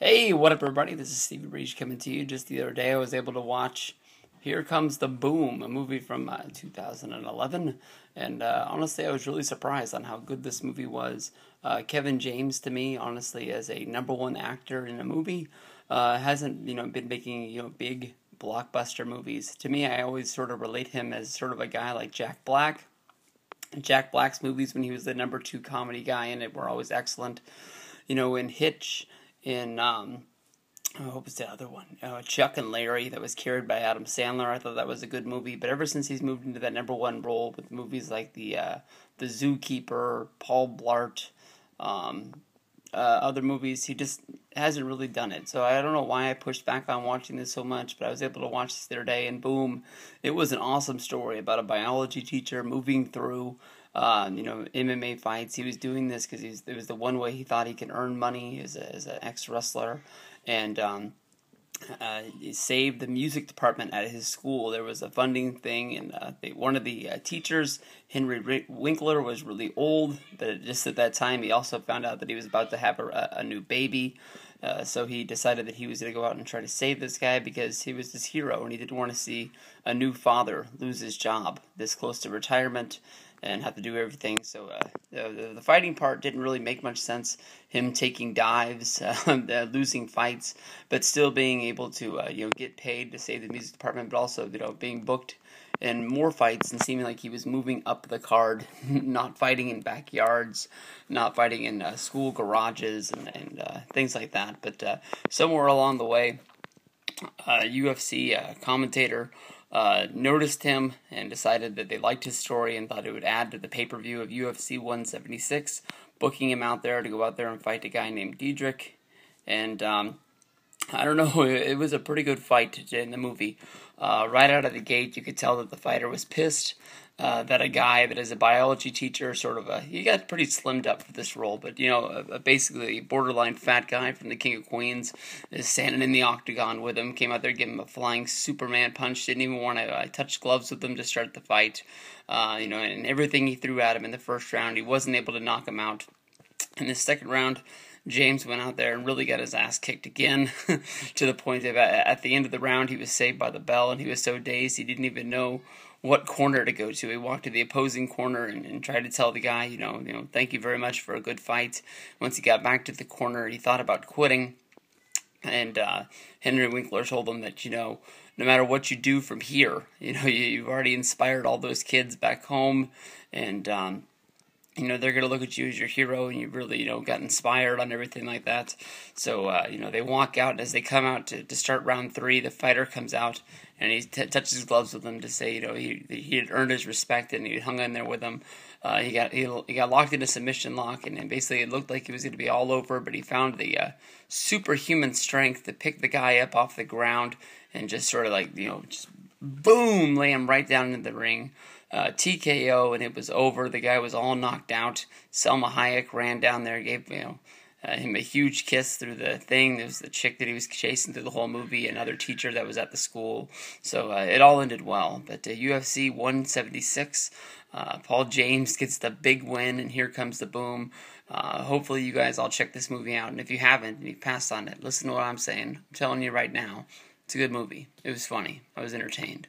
Hey, what up, everybody? This is Stevie Breach coming to you. Just the other day, I was able to watch Here Comes the Boom, a movie from 2011, and honestly, I was really surprised on how good this movie was. Kevin James, to me, honestly, as a number one actor in a movie, hasn't been making big blockbuster movies. To me, I always sort of relate him as sort of a guy like Jack Black. Jack Black's movies, when he was the number two comedy guy in it, were always excellent. In Hitch, in what was the other one? Chuck and Larry, that was carried by Adam Sandler. I thought that was a good movie. But ever since he's moved into that number one role with movies like the Zookeeper, Paul Blart, other movies, he just hasn't really done it. So I don't know why I pushed back on watching this so much, but I was able to watch this the other day, and boom, it was an awesome story about a biology teacher moving through MMA fights. He was doing this because it was the one way he thought he could earn money as an ex-wrestler, and he saved the music department at his school. There was a funding thing, and one of the teachers, Henry Winkler, was really old, but just at that time he also found out that he was about to have a new baby. So he decided that he was going to go out and try to save this guy because he was his hero, and he didn't want to see a new father lose his job this close to retirement and have to do everything. So the fighting part didn't really make much sense. Him taking dives, losing fights, but still being able to get paid to save the music department, but also being booked in more fights and seeming like he was moving up the card, not fighting in backyards, not fighting in school garages and things like that. But somewhere along the way, UFC commentator noticed him and decided that they liked his story and thought it would add to the pay-per-view of UFC 176, booking him out there to go out there and fight a guy named Dietrich. And I don't know, it was a pretty good fight in the movie. Right out of the gate, you could tell that the fighter was pissed that a guy that is a biology teacher, he got pretty slimmed up for this role, but basically a borderline fat guy from the King of Queens is standing in the octagon with him, came out there, gave him a flying Superman punch, didn't even want to touch gloves with him to start the fight, and everything he threw at him in the first round, he wasn't able to knock him out. In the second round, James went out there and really got his ass kicked again to the point that at the end of the round he was saved by the bell, and he was so dazed he didn't even know what corner to go to. He walked to the opposing corner and tried to tell the guy, thank you very much for a good fight. Once he got back to the corner, he thought about quitting, and Henry Winkler told him that, no matter what you do from here, you've already inspired all those kids back home, and they're going to look at you as your hero, and you really, got inspired on everything like that. So, they walk out, and as they come out to start round 3, the fighter comes out, and he touches gloves with them to say, he had earned his respect, and he hung in there with them. He got locked into submission lock, and basically it looked like he was going to be all over, but he found the superhuman strength to pick the guy up off the ground and just sort of just boom, lay him right down into the ring. TKO, and it was over. The guy was all knocked out. Selma Hayek ran down there, gave him a huge kiss through the thing. There was the chick that he was chasing through the whole movie, another teacher that was at the school. So it all ended well. But UFC 176, Paul James gets the big win, and Here Comes the Boom. Hopefully you guys all check this movie out, and if you haven't and you passed on it, listen to what I'm saying. I'm telling you right now, it's a good movie. It was funny. I was entertained.